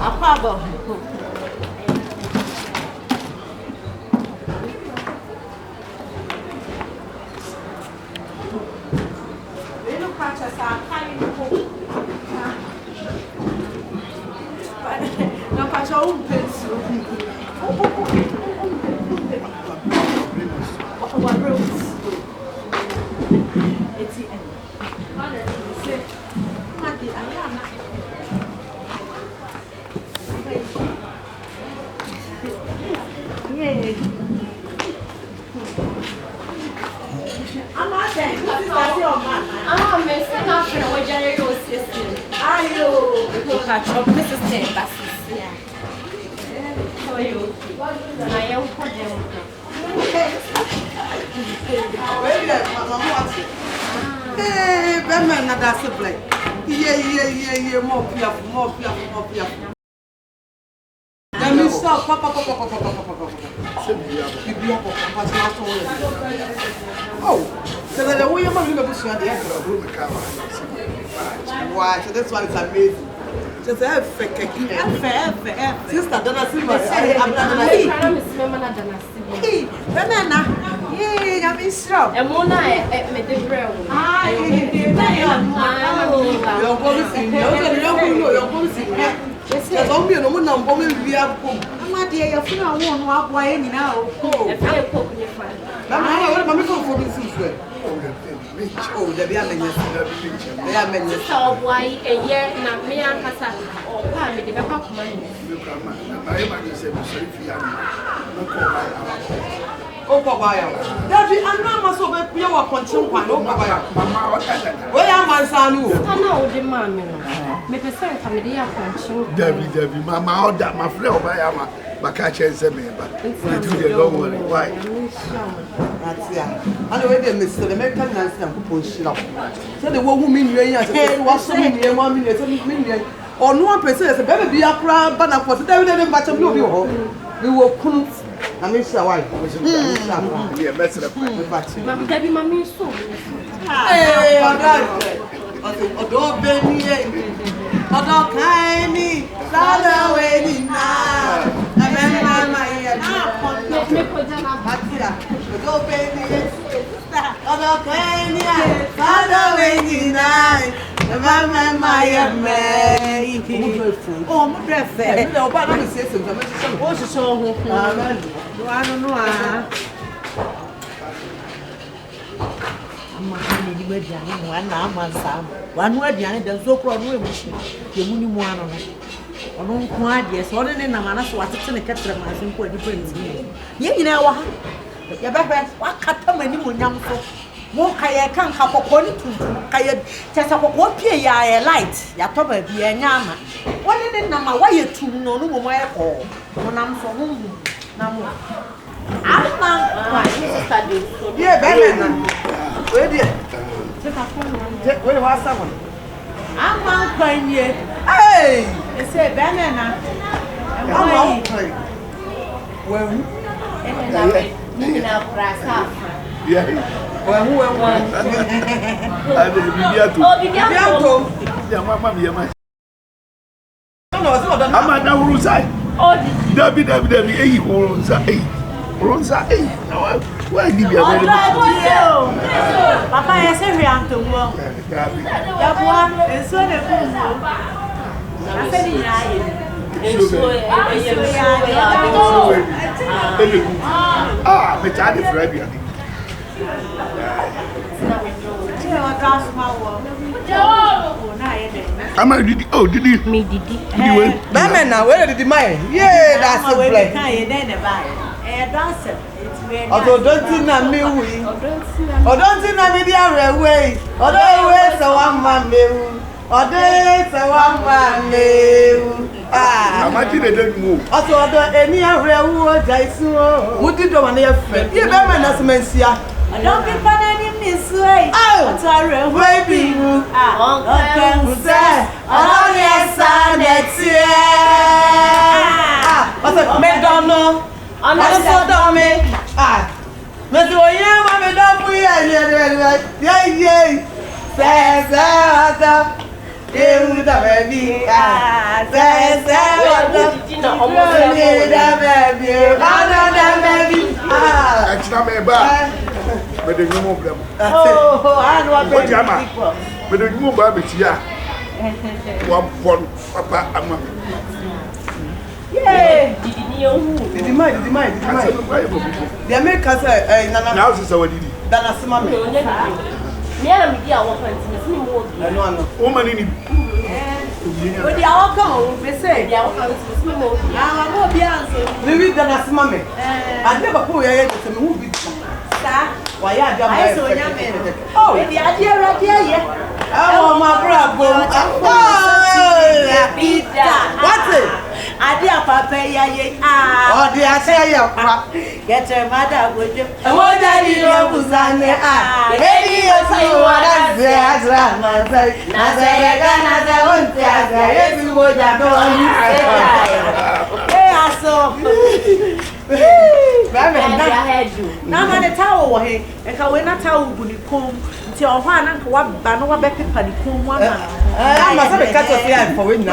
Apabo. Não passou peso. Wow, so this one is amazing. Just Sister Donna Silva. Yeah, I'm sure. And one night at Medibro. You're policy. You're policy. Yes, only no one on woman we have. My dear, you're feeling one walk way now. Oh, if I poke your friend. I'm going for this. Oh, the Biaman. So, why a year now, me and Casa or Pam, the back money. Oh, Papa, there'll be a number of people who consume one. Oh, Papa, where am I, son? I know the man. Make a certain family of consume. Debbie, Mamma, that my friend, my catch and send me. Don't worry, why? That's I know they miss the American answer and push it up. So the woman million was 1 million or no 1% as a baby be a crowd, but I was there in batch of you. We will come. I miss your wife. Yeah, that's the Debbie, Mammy, so. Hey, don't bend me. Don't kind me. Sada way now. I remember my don't bend me. Don't kind me. Sada way now. Remember my man. Oh, my breath. No, but I'm saying something. What's the song? I don't know. One word, there's no problem with the moon one on it. I don't quite yes, one in a manner so what's in a catcher of my simple difference. You know what cut them any more young folk. More kayak can't have a quality to kayak just a copy a light, ya probably a yama. One in a number why you two no more call when I'm for home. Now, I'm not studying. Yeah, better. Where did where was someone? I'm not crying yet. Hey! It's a banana. I'm not crying. Well, yeah. Well, who am I? I will be here. Mamma, I'm at the roadside. Oh, Debbie, Ehii, Ronsa, why give you a very Papa, I say, we are to work. That one is so the I said, the child is ready. Did you? Me did it. Now, where did you mind? Yeah, that's the play. Although don't think I'm me, or don't think I'm the way, or don't wait so one man, or days a 1 man. Ah, I didn't move. Also, any other word I saw. What did you want to have? You remember Nasmencia? I don't be funny, Miss Way. Oh, sorry, baby. Okay, sir. Oh, yes, what's up, McDonald? I'm not so dummy. Ah, Mr. William, I'm a dummy. Yeah. Says, Demu da baby. Say baby. Another baby. Actually, me ba. But the new problem. Oh, I know What jama? But the new baby here. One papa ama. Yeah. Did you mind? The Americans say nana. Now this is our didi. Dana sima me. Yeah, me dia wo fanti me mo. No. Woman in But the hour come, we say. Dia wo fanti me mo. Ah, mo bi anso. Maybe dana sima me. I never put your head to me who be. Sa. Why ya jam? I so nya me. Oh, the idea right here. Oh, my brother. Oh, Pizza. what's it? Idea papa ya ye. Ah. Oh, they are saying Get your mother with you. I want that you Buzane. Baby, you say what I say. I say, I want that. You would have Hey, aso. Na ma ne tawo wo he e ka we na tawo bu ni kom nti o hwa na nka wa ba no wa be pepa ni kom wa ma I'm a sorry, cut off here for winning. Di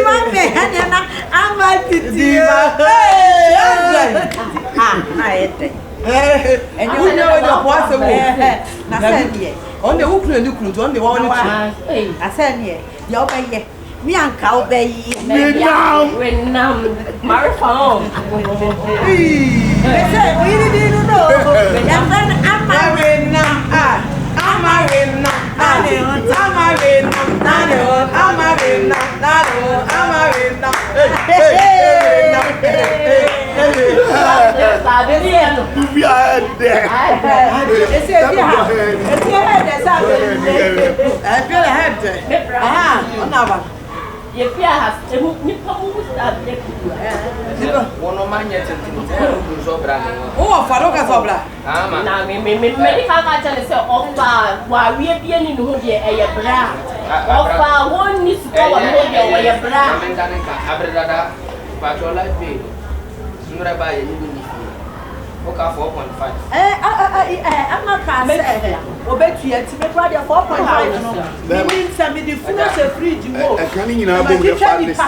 ma me ha na ama titi na ete And you know the what's the way. na se On the hook and you could on the one. ase ne ye o be ye mi anka o be yi Renam. Marathon. Say, we didn't know. If you have a One of my yet Oh, Faroka Sobla. now, medical catcher is while we are being in Hodia, a bra. Offer one needs to go a bra. Abrada, Patrola Bay. Sooner by you. Okay, 4.5. I'm not passing. Obey you to make right 4.5. That means some of the food is a free to go. I can't even have a fatness. I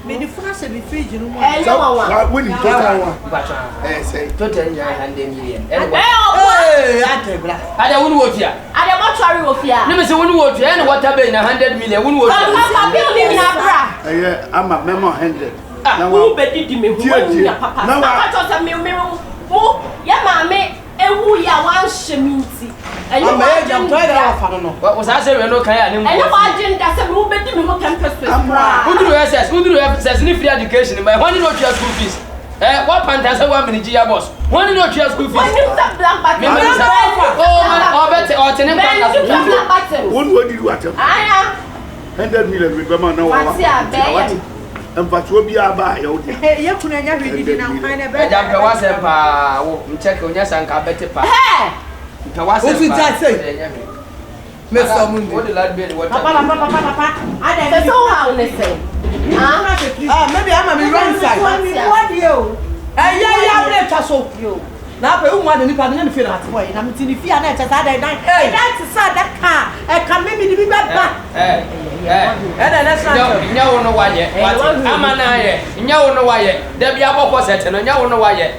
mean, the food is a free to go. I wouldn't Say, total and then million. I don't want you. I don't want to worry with you. Never say one word to end what happened 100 million. I'm a memo handed. Who betted me? Who papa? I thought a mirror. Oh, yeah, mammy, and who ya one shemiti. And you I'm tired of I don't know. What was I saying? No, I and imagine that's a who betted me who can persuade. Who do you assess? Who do you have free education? But when you know your school fees? What pantas are 1 minute year boss? When you know your school fees? When you stop black button. Oh, better or 10 black button. One word you at 100 million with Bama now. And but will be a buy. You couldn't have read now. I was a check on your son, I bet it. What did I say? Mr. Mundi. What the lad be? What Papa, I don't know how they say. Maybe I'm a wrong side. What you? Yeah, that's so. Now, I want to look at the feel at boy. I'm in the fear net as I die. That's that car. I can maybe be back. And then that's not. You know why yet. I'm an eye. You know why yet. There be a more set and you know why yet.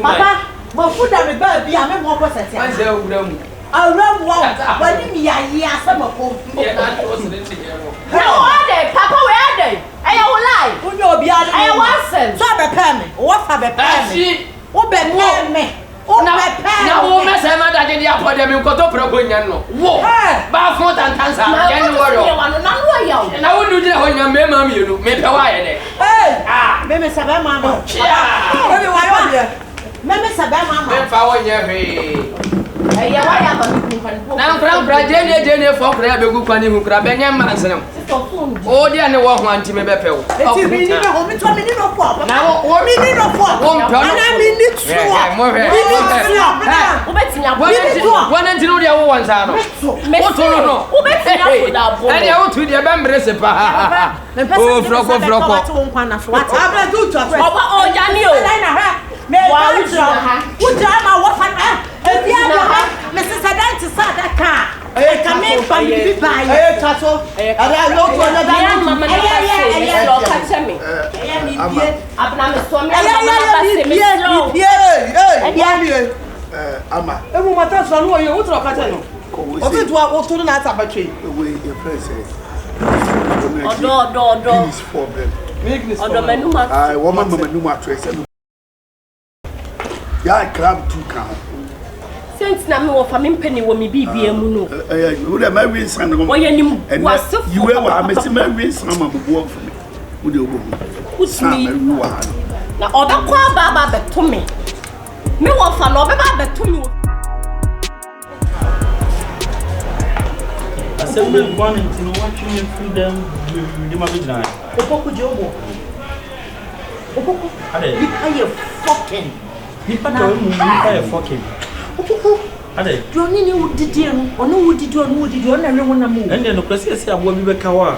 Papa, but food that we buy be a more set. I say, I run one. But me, I some of no, are they? Papa, where are they? I will lie. Who know be I wasn't. So the payment. What have a payment? What be payment? Now, woman, say, my daddy, the apple, them, you got to propose. Whoa, Bafford and Tansa, January. And I would do that when your mamma, you know, make a wire. Hey, Meme Sabama. Maybe why are you? Meme Sabama. Then follow your Now, Crown Brajania, Jenny, for crab, a good one who grab any man. Oh, dear, no one want to be better. It's a minute of home, 2 minutes of what? Now, 1 minute of what? I mean, it's one and two, the other ones are not. Who makes it up? And you to the members. Oh, Frocko. What I'm going to do to us. Oh, Janio. Me ha. Wo drama wo fa ah. Ebi a me se sadan ti sa da ka. Come from the buy. Hey, Tato. Ada lo to na da. Mama na say lo catch me. Abna me so me mama say me slow. Ama. Emu mata so no ye, wo to catch no. O ti to o to na tabatwe. We your friend say. Odo. This problem. Odo menuma. I woman menuma trace. Ya crab two can. Since na me wo fa me mpani wo me bibia mu no. Wo dey my win san no. Wo ye nim wasefo. You were me see my win san ma bo for me. Wo dey obo. Utmi. Na obekwa baba beto me. Me wo fa no obeba beto me. Assembly one into watching you freedom the mabijina. Opoku jobo. Opoku. Ade. You are fucking. Nipa to mu nipa fucking. Opoku. Ade. Do ni wudidi no, ono wudidi ono wudidi ono na wona mu. Ende no kwesi ese abo bi beka wa.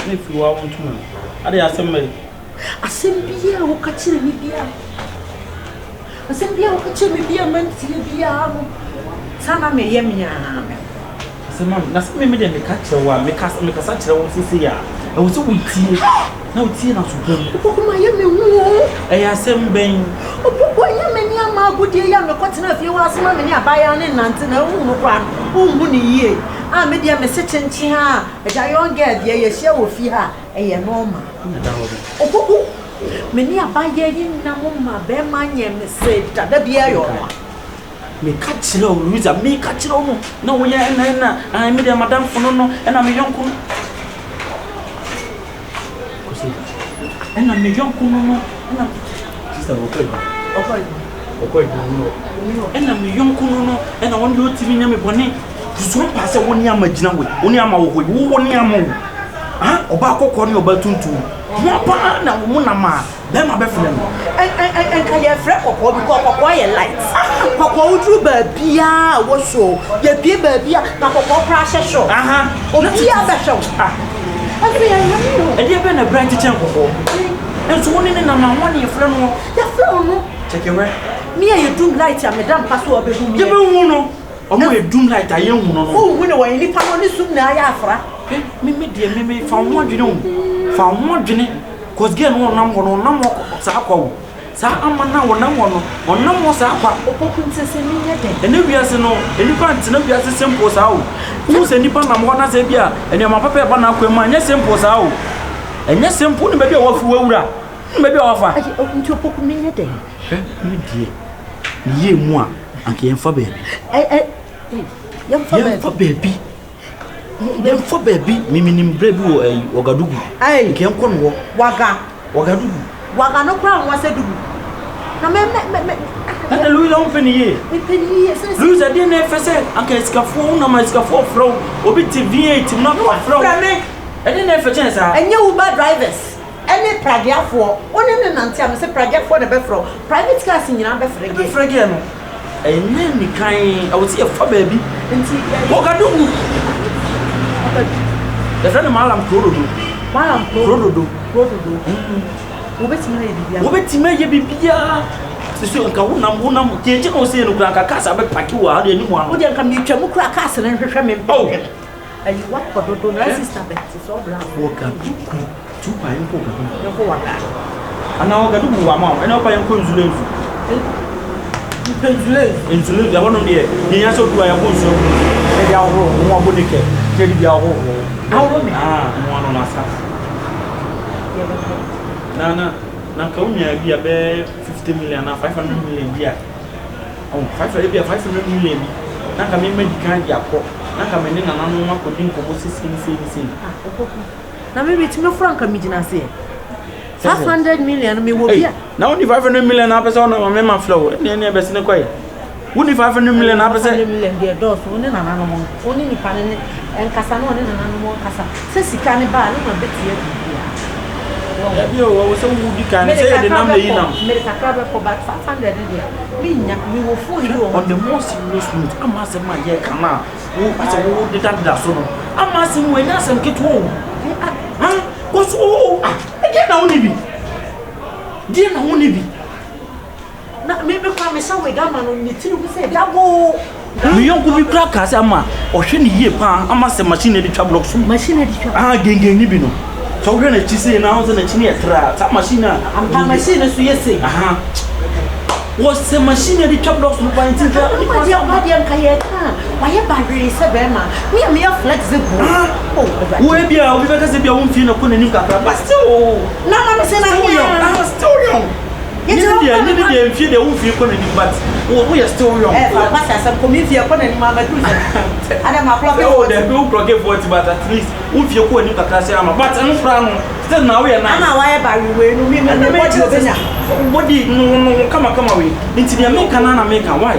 Na fi wa wontuma. Ade assembly. Assembly a wo ka kire mi bia. Assembly a wo ka kire mi bia man ti bia no. Sana me ye me a. Semam na se me de me ka kire wa me ka kire wo sisi ya. E wo so wutie. Na wutie na so bam. Opoku ma ye me hu. E ya semben. Opoku ye me ni ama agudie ya me kwatena fie wa asema me ni abaya ne nante na hu no kwa. Hu ni yie. Ah me dia me se chenchen ha. E ja young girl dia ye hia wo fie ha. E ye normal. Opoku me ni abaya yi na mo ma be ma nye me se da bia yo no. Me ka kire o Luisa me ka kire o no. Na wo ye na ah me de madam fono no e na me yonko. Ena me yonko no ena sister okoi no ena me yonko no ena won do timi nya me bone susu pa se woni ama gina we woni ama wo woni ama wo ah oba kokko ni oba tuntu mo pa na mo na ma be ma be fele no en ka ye fre kokko bi kokko ye light kokko udru ba bia wo so ye bia ba bia na kokko pra hye aha obi a be hye ah afi ya no e dia be na bright chen kokko enso woni ne na ma woni ye fele no ya fre no check where me ye doom light a madam pass wo be hu me ye be hu no omo ye doom light a ye hu no o hu ne wo ni pa no ni sum na ya afra me de me fa ho adwene o fa ho adwene cause girl no nam ho nam sa akwa sa amana wo nam wo no onam wo sa akwa opoku nsese ni ye de ene wiase no enipa ntina wiase simple sa o wo se nipa nam ho na se bia ene ma papa e ba na akwa ma nya simple sa o enye simple ni be bia wo fu wura ni be bia wo fa nti opoku ni ye de me die ye mu a anke yemfa baby yemfa baby yemfa baby mimi ni mbrebi wo Wagadugu nke enko no waga no kra nwa se dugu na me na Louis la mpeni ye Louis a dit na fese anke skafo na ma skafo fro obi TV8 na ko fro ene na fese sa enye Uber drivers ene pragiafo one ne nante am se pragiafo na be fro private cars nyina be frege no ene ni kan I would say fa baby nti Wagadugu the friend malam krododo Wobetima ye bibia sesu nka wonam keje no se no kura nka kasa be paki wa de ni mu ano wo de nka mi twam kura kasa na hwehwe me mpe ayi wa kododo na sister bet so bra Wagadugu tupa yenko Wagadugu waga ana Wagadugu wa ma ena pa yenko nzulenzu nzulenzu ya wono de ni ya so duwa ya ko nzu e ya wo mo abonike ke di ya wo me mo ano na sa na ka unya bia be 50 million na 500 million bia 500 million bi na ka me medical dia ko na ka me na nanu ma ko din ko mo sisi na me bit me franka mi gina se 500 million me wo bia na only 500 million na pesa na me ma flow ne be sine kwai woni 500 million na pesa 500 million dia dos woni na nanu mo woni ni pa ne en kasa no woni na nanu mo kasa se sika ne ba ne ma betie Yo, I was so woody can say the number you know. For about 500 we will fool you on the most serious note. I'm asking my dear Kana, who I said, who did that so? I'm asking when I some get home. Huh? What's again? Only be. Dear, only be. maybe come some way down on the two say double. Me young could be crack as a man or shouldn't ye pan. I must have machine the trouble of some machine. Gang Nibino. So we're going to say now and a chin at that machine. I'm machine as we say. Was the machine the trouble of my dear why a battery is a bema? We are mere flexible. Oh, where be our because if you won't feel a pony, but still, no, I'm still young. You feel the won't feel but we are still young. But as a committee upon any mamma, I am a plug. They do plug it for it, but at least if you go in the class, but I'm from still now we are not. Why by we will mean body no come away. Into the American why?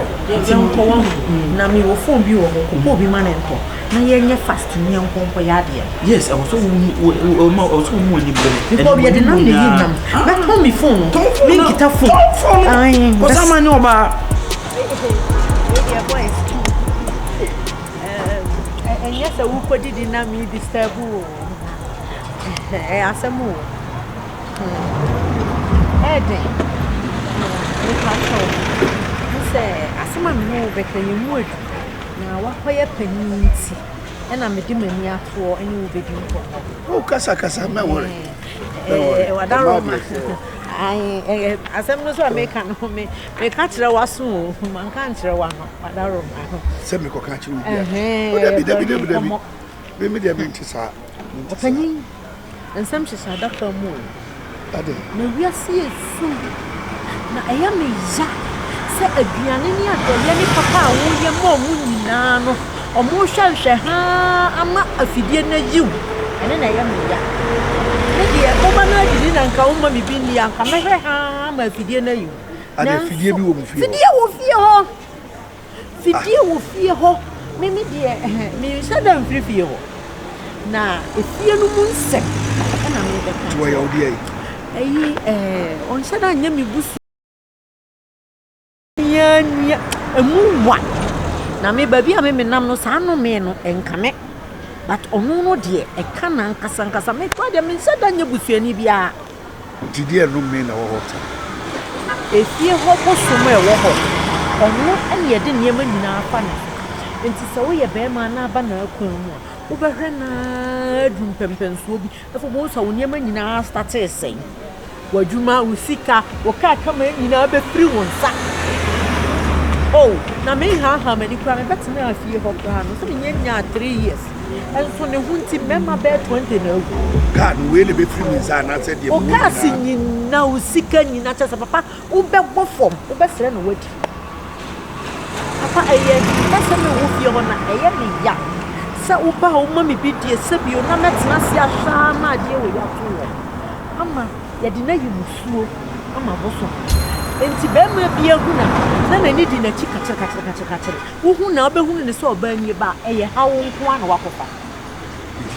Nami will phone you or be man and talk. Na yenye fast ni onko yadia. Yes, I was so more before we didn't know but call me phone. Make it a phone. Because I know about and yes, I will did not me disturb you. Asamu. Eddie. I say, Asama no better you would. Now, what for your penny? And I'm a demon for any will be doing for. Oh, Casa, my worry. I as I'm not American home, may catch the was soon, man can't throw one, but I don't know. Semi catch you. Maybe they're going to say, Penny, and some she's a doctor moon. No, we are seeing soon. Now, I am a say again any other papa who your mom nano or more shall I'm not a fidina you and then I am maybe a woman didn't and come me being young come I'm a fidina you and if you will fear her maybe dear me said I'm free fear now if you no set and I'm dear on said I name you a moon one. Now, maybe I may not know some men and come but on no dear, a canon Casancasa make quite a min said that you would see any beer. Did you remain or water? If you hope for somewhere, or not any didn't hear me now, funny. And to say a bear man, banner, over her drum pimpins will be if a most of women now started saying. What you ma usika, or can't come in a free one sack. Oh, now may have many crime, but now I fear her plan. So in 3 years. And so the wounded member bear 20 no. God will be free with Zana said, oh, casting now sick and not as a papa, who bear what form, who best run away. Papa, that's a no your honor, I am young. So, Uba, Mummy, be dear, Sabio, no, that's not Shama, dear, we are too. Amma, you deny you slow. Amma, bosom. Enti be ma bia huna na na ni di na chika wo hu na be hu ne so ba ni ba eye hawo nko ana wakofa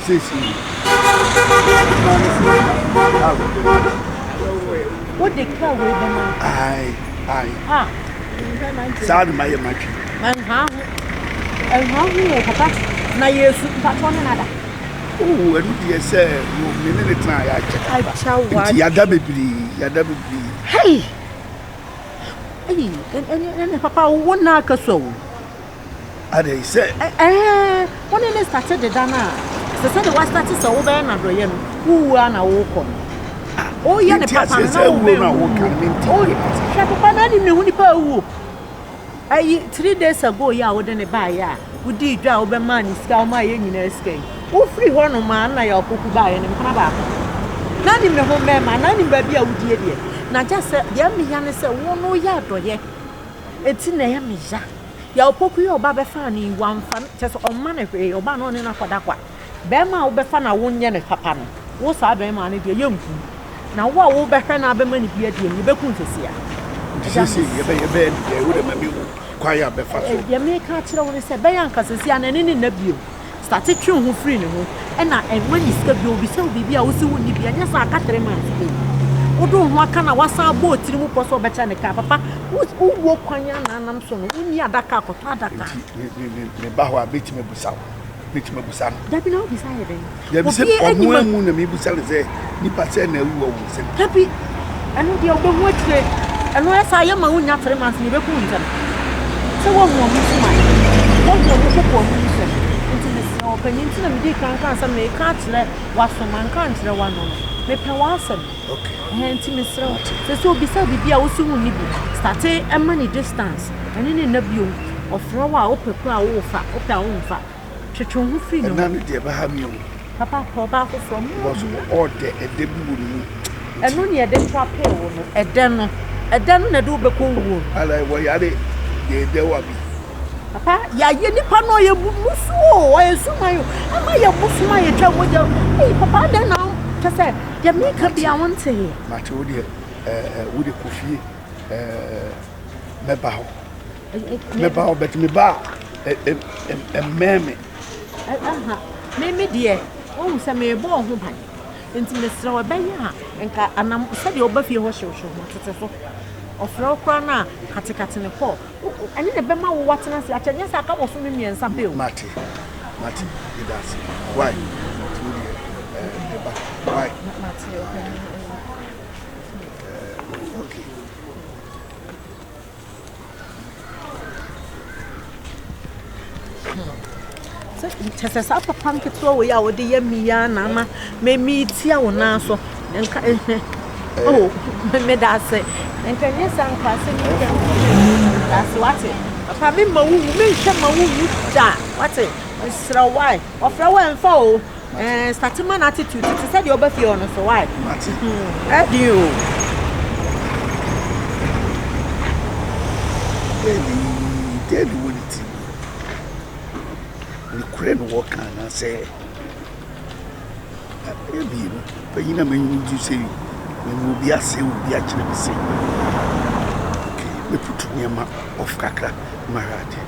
sisi what the car we be ma ai ha sad ma ye matwi man ha hu papa na yesu papa na nada oh enu di ese wo me ne tna ya cheka ya da bebiri hey and papa won't knock us so. I they say, when they started the Dana, the said the was started so over and who are now walk on. Oh, yeah, the papa is a woman. Oh, Papa, I didn't know Onipa. 3 days ago, ya wouldn't buy ya. We did draw over money, scout my in escape. Oh, free one of man, I will cook by and come back. Not in the home, ma'am, and not in baby, I would dear. Now just say, Yammy Yana said, one no yard or yet. It's in the Yammy. Your poku or Baba Fanny, one fan, just on money, or ban on enough for that one. Bema will be fan, I won't yet a papa. What's our Bema and your young? Now, what will be fan, I'll be many beard you, you be going to see her. Just see your bed, they would have been quiet before. You may catch it on the Bayankas and see an in the view. Started true who free, and when you skip, you'll be so be also wouldn't be, and yes, I got 3 months. Don't want to was our boat to move for better than a papa. Who walk on your and so near that car or Tadaka. The Bawa beat me Busan. Beat me Busan. There be no desire. There be a moon and maybe sell it. Nipa said, no, happy. I know the other watch. And where I am, my own natural man, you will come. So one more Miss Mine. What will you for mission? Into the open into the big cancer, may can't let what some man can't the one on. May Pewasson. Okay. And to Miss Row. So beside the also will need start a money distance and in a view of throw out Opa. Chichon who free. None of the Bahamian. Papa, Papa from was order a debut. And only a dead trap a den, a do be cool. I like why are they? There will be. Papa, ya Nipa no ye musu I assume you. Am I a musu my trouble? Hey, Papa, then now, just say, you make up your own say. Matilda, would the coffee, Mebao, but me ba, a mammy. Mammy, dear, oh, some may born who had into Mr. Obaya, and I'm said your Buffy was your show. Of no crana, cat in the paw. I need a bema watching us at yes, I come from me and some bill. Matty, it does. Why? Why? Okay. Just as up a pumpkin throw away our dear Mia, Nama, may meet here on us. Oh, Meda say. And can you sound passing? That's what it. Papa, me, my woman, that. What's it? Mr. White, or flower and foul, and starting my attitude to say your Buffy on us. Why? Adieu. Dead would it. The crane walk and say, but you know, you say. We will be a say, will be actually say. Okay, we put me a map of Kakra, Maradi.